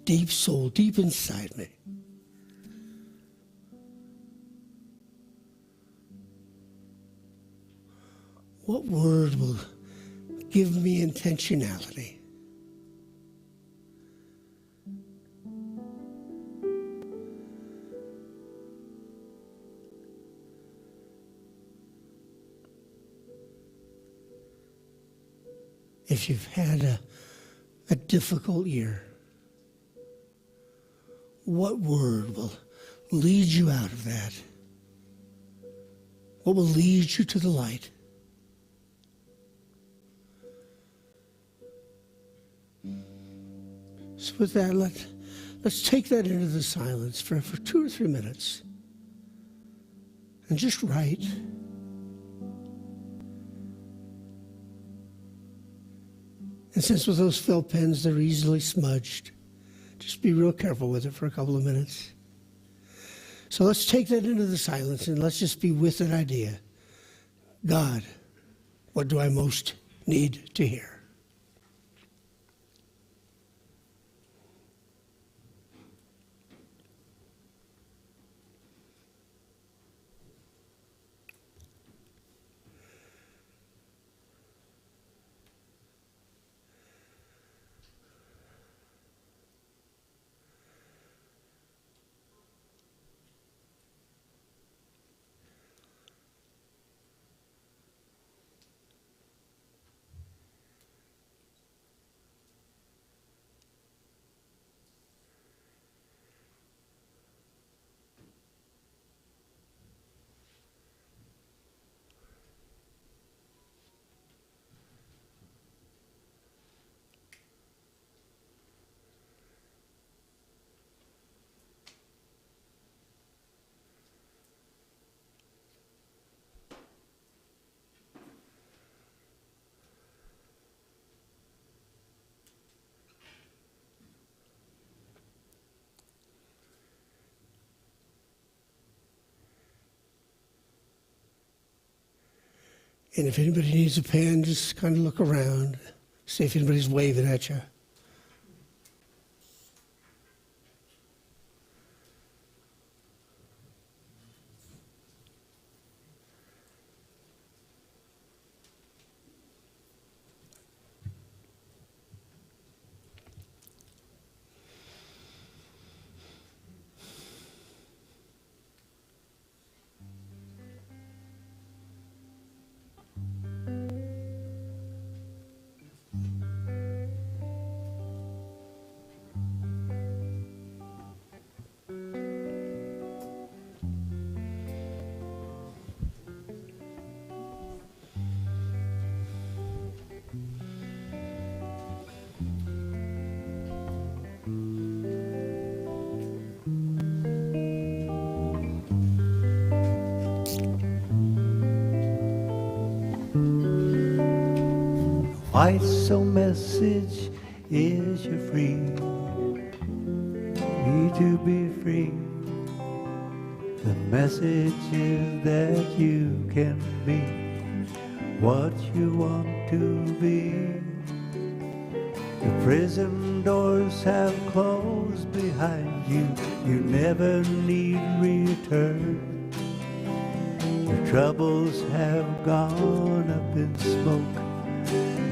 Deep soul, deep inside me. What word will give me intentionality? if you've had a difficult year, what word will lead you out of that? What will lead you to the light? So with that, let's take that into the silence for 2 or 3 minutes and just write. And since with those felt pens, they're easily smudged, just be real careful with it for a couple of minutes. So let's take that into the silence and let's just be with that idea. God, what do I most need to hear? And if anybody needs a pen, just kind of look around, see if anybody's waving at you. White so message is you're free to be free. The message is that you can be what you want to be. The prison doors have closed behind you. You never need return. Your troubles have gone up in smoke,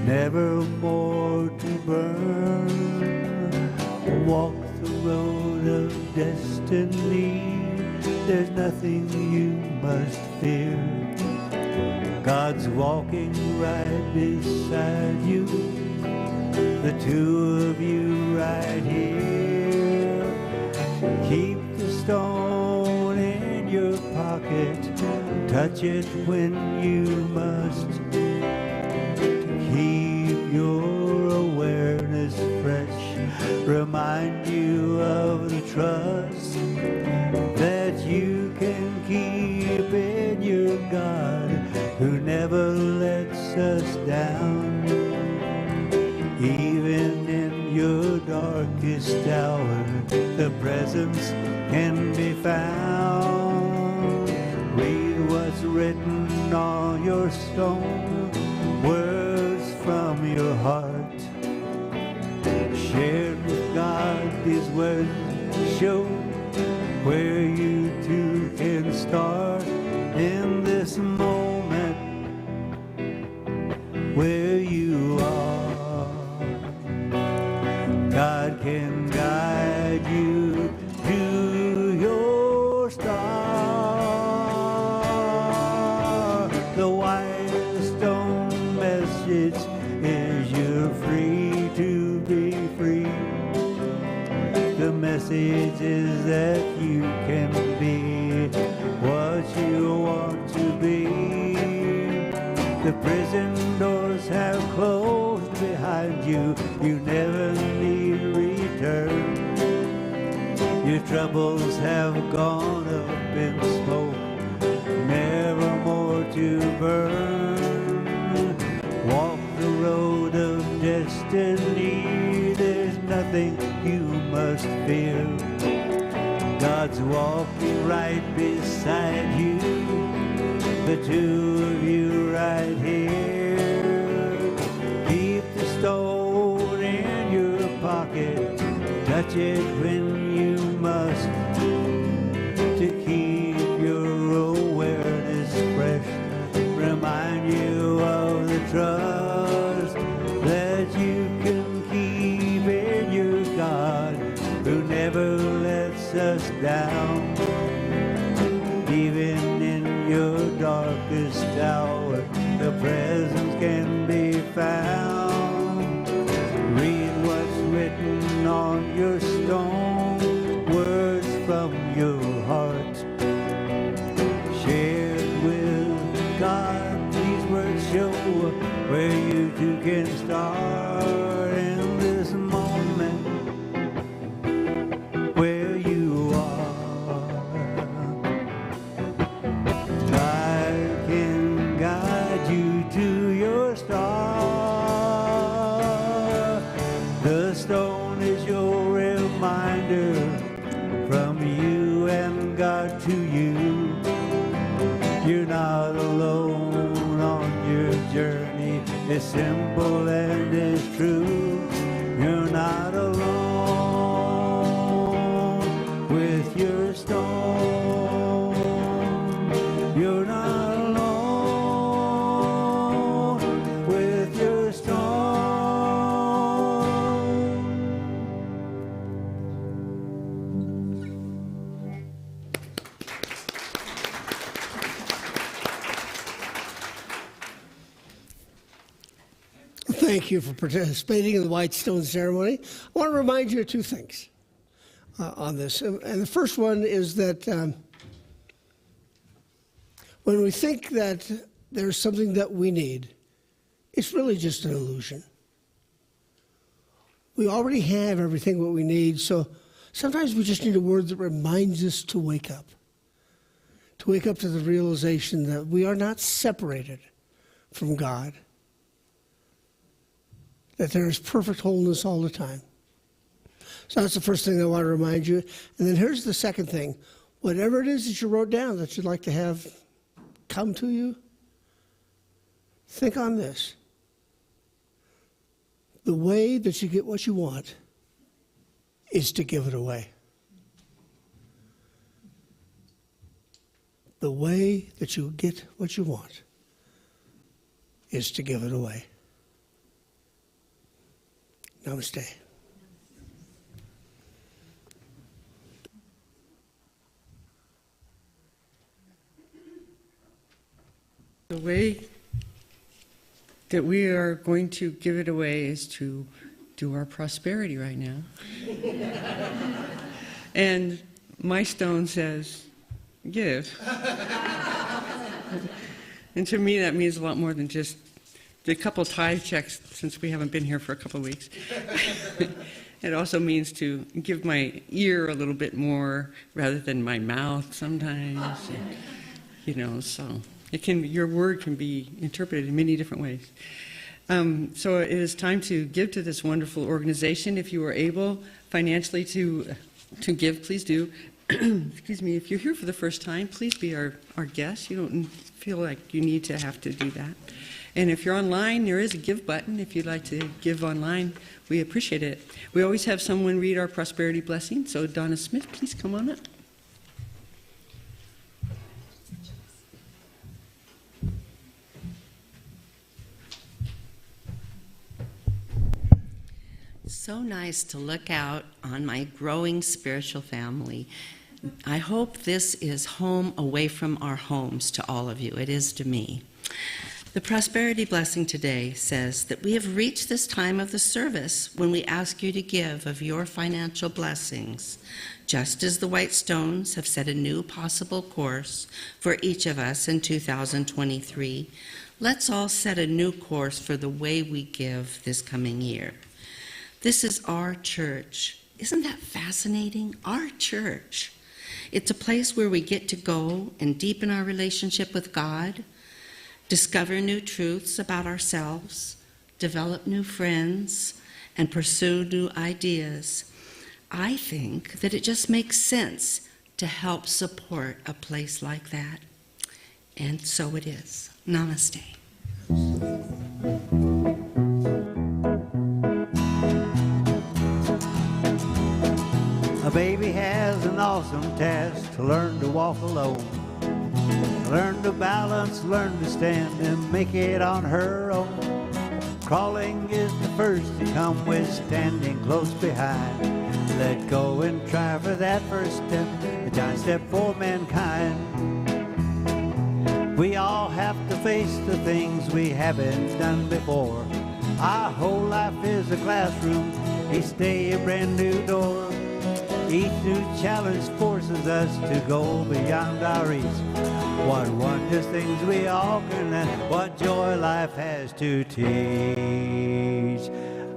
never more to burn. Walk the road of destiny. There's nothing you must fear. God's walking right beside you, the two of you right here. Keep the stone in your pocket, touch it when you must. Keep your awareness fresh, remind you of the trust that you can keep in your God, who never lets us down. Even in your darkest hour, the presence can be found. Read what's written on your stone, words from your heart. Shared with God, these words show where you two can start in this moment where you are. God can guide you to your star. The white stone message is your places that you can be what you want to be. The prison doors have closed behind you. You never need return. Your troubles have gone up in smoke, never more to burn. Walk the road of destiny. There's nothing you must fear. God's walking right beside you, the two of you right here. Keep the stone in your pocket, touch it when you must, to keep your awareness fresh. Remind you of the trust that you can keep in your God, who never lets us down. Even in your darkest hour, the presence can be found. Read what's written on your stone, words from your heart. Share it with God. These words show where you two can start in this moment where you are. I can guide you to your star. The stone is your reminder from you and God to you. You're not alone on your journey. It's simple and it's true. You're not alone with your stone. You're not alone with your stone. Thank you for participating in the White Stone ceremony. I want to remind you of two things on this. And the first one is that when we think that there's something that we need, it's really just an illusion. We already have everything what we need, so sometimes we just need a word that reminds us to wake up to the realization that we are not separated from God, that there is perfect wholeness all the time. So that's the first thing I want to remind you. And then here's the second thing. Whatever it is that you wrote down that you'd like to have come to you, think on this. The way that you get what you want is to give it away. The way that you get what you want is to give it away. Namaste. The way that we are going to give it away is to do our prosperity right now. And my stone says, give. And to me, that means a lot more than just a couple tithe checks, since we haven't been here for a couple of weeks. It also means to give my ear a little bit more rather than my mouth sometimes. So your word can be interpreted in many different ways. So it is time to give to this wonderful organization. If you are able financially to give, please do. Excuse me. If you're here for the first time, please be our guest. You don't feel like you need to have to do that. And if you're online, there is a give button. If you'd like to give online, we appreciate it. We always have someone read our prosperity blessing. So Donna Smith, please come on up. So nice to look out on my growing spiritual family. I hope this is home away from our homes to all of you. It is to me. The prosperity blessing today says that we have reached this time of the service when we ask you to give of your financial blessings. Just as the white stones have set a new possible course for each of us in 2023, let's all set a new course for the way we give this coming year. This is our church. Isn't that fascinating? Our church. It's a place where we get to go and deepen our relationship with God, discover new truths about ourselves, develop new friends, and pursue new ideas. I think that it just makes sense to help support a place like that. And so it is. Namaste. A baby has an awesome task to learn to walk alone. Learn to balance, learn to stand, and make it on her own. Crawling is the first to come with standing close behind. Let go and try for that first step, a giant step for mankind. We all have to face the things we haven't done before. Our whole life is a classroom, each day a brand new door. Each new challenge forces us to go beyond our reach. What wondrous things we all can learn, what joy life has to teach.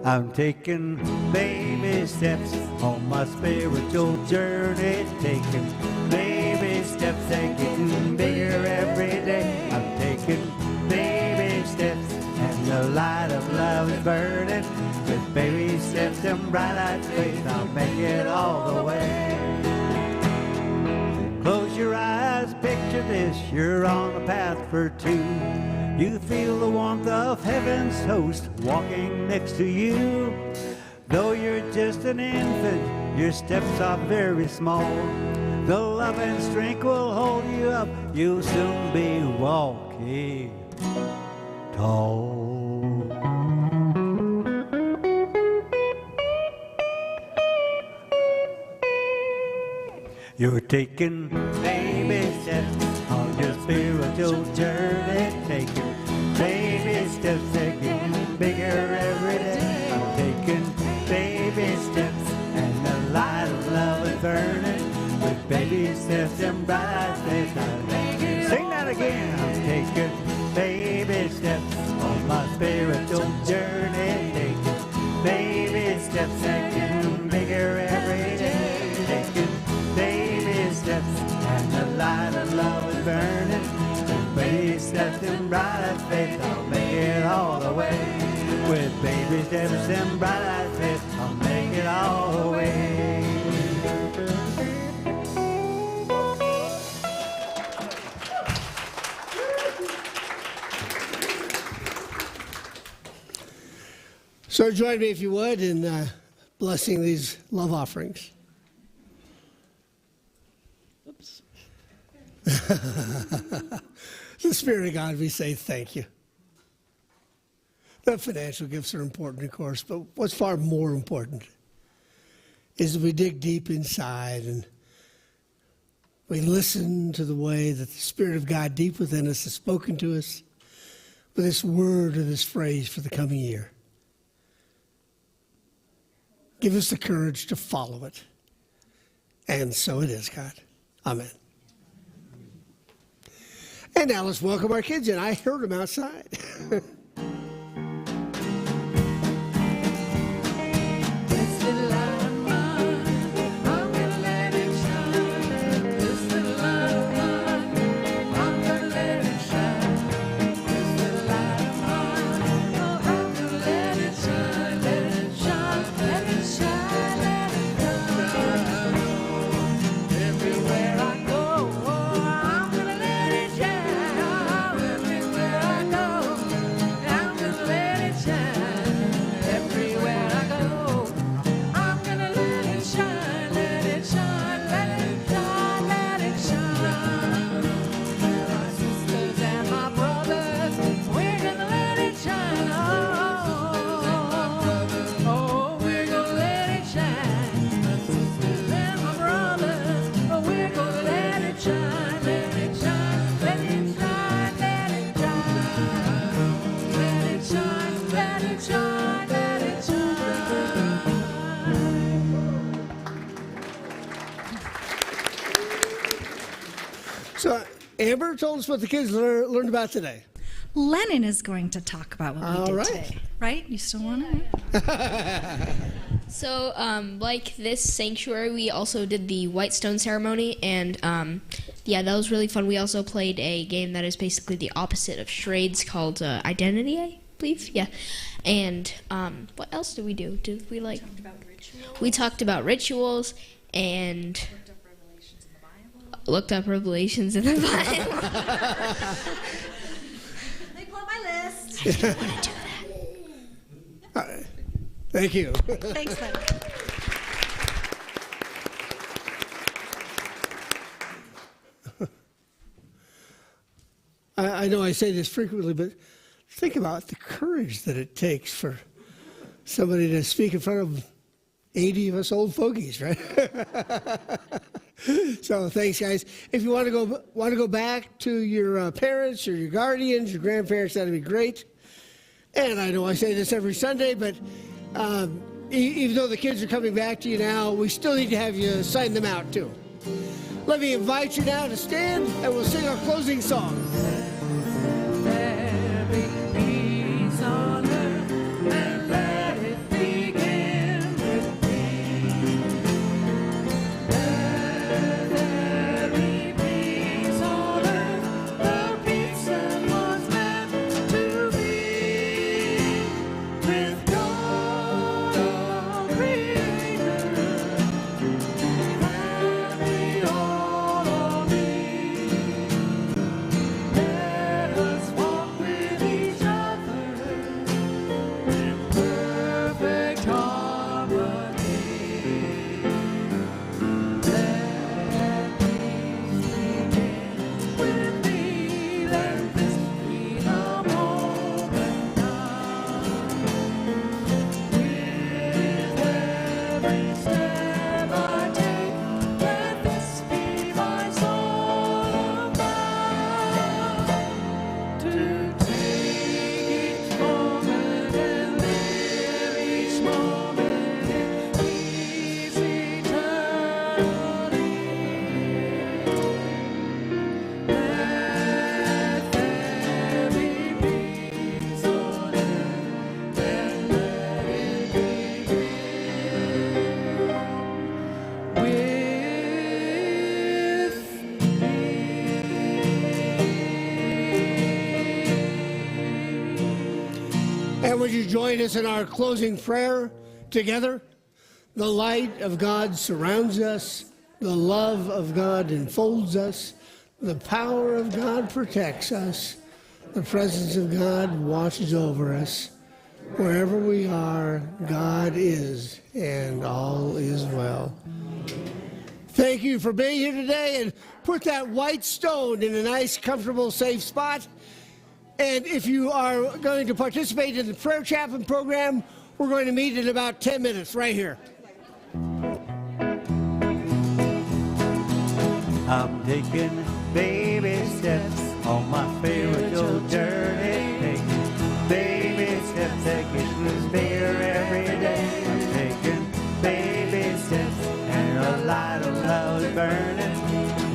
I'm taking baby steps on my spiritual journey, taking baby steps and getting bigger every day. I'm taking baby steps and the light of love is burning. With baby steps and bright-eyed faith, I'll make it all the way. Close your eyes, picture this, you're on a path for two. You feel the warmth of heaven's host walking next to you. Though you're just an infant, your steps are very small. The love and strength will hold you up, you'll soon be walking tall. You're taking baby steps on your spiritual journey, taking baby steps, taking bigger every day. I'm taking baby steps, and the light of love is burning. With baby steps and bright faith, sing that again. I'm taking baby steps on my spiritual journey, taking baby steps, taking bigger every day. Taking baby steps, and the light of love is burning. With baby steps and bright faith, I'll make it all the way. With baby steps and bright faith, I'll make it all the way. So join me, if you would, in blessing these love offerings. Oops. The Spirit of God, we say thank you. The financial gifts are important, of course, but what's far more important is that we dig deep inside and we listen to the way that the Spirit of God deep within us has spoken to us with this word or this phrase for the coming year. Give us the courage to follow it. And so it is, God. Amen. And now let's welcome our kids in. I heard them outside. Amber, tell us what the kids learned about today. Lennon is going to talk about what we did today. Right? You still want to? So, like this sanctuary, we also did the White Stone ceremony, and yeah, that was really fun. We also played a game that is basically the opposite of charades called Identity, I believe. Yeah. And what else did we do? Did we like? We talked about rituals and looked up Revelations in the Bible. They put my list. I didn't want to do that. All right. Thank you. Thanks, Len. I know I say this frequently, but think about the courage that it takes for somebody to speak in front of 80 of us old fogies, right? So thanks, guys. If you want to go back to your parents or your guardians, your grandparents, that'd be great. And I know I say this every Sunday, but even though the kids are coming back to you now, we still need to have you sign them out too. Let me invite you now to stand, and we'll sing our closing song. And would you join us in our closing prayer together? The light of God surrounds us. The love of God enfolds us. The power of God protects us. The presence of God watches over us. Wherever we are, God is, and all is well. Thank you for being here today, and put that white stone in a nice, comfortable, safe spot. And if you are going to participate in the prayer chaplain program, we're going to meet in about 10 minutes right here. I'm taking baby steps on my spiritual journey. Taking baby steps, taking this bigger every day. I'm taking baby steps, and a light of love is burning.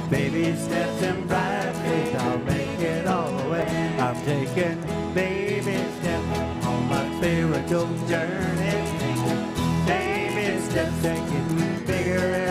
Baby steps and bright faith, I'll make it all the way. I'm taking baby steps on my spiritual journey. Taking baby steps, taking bigger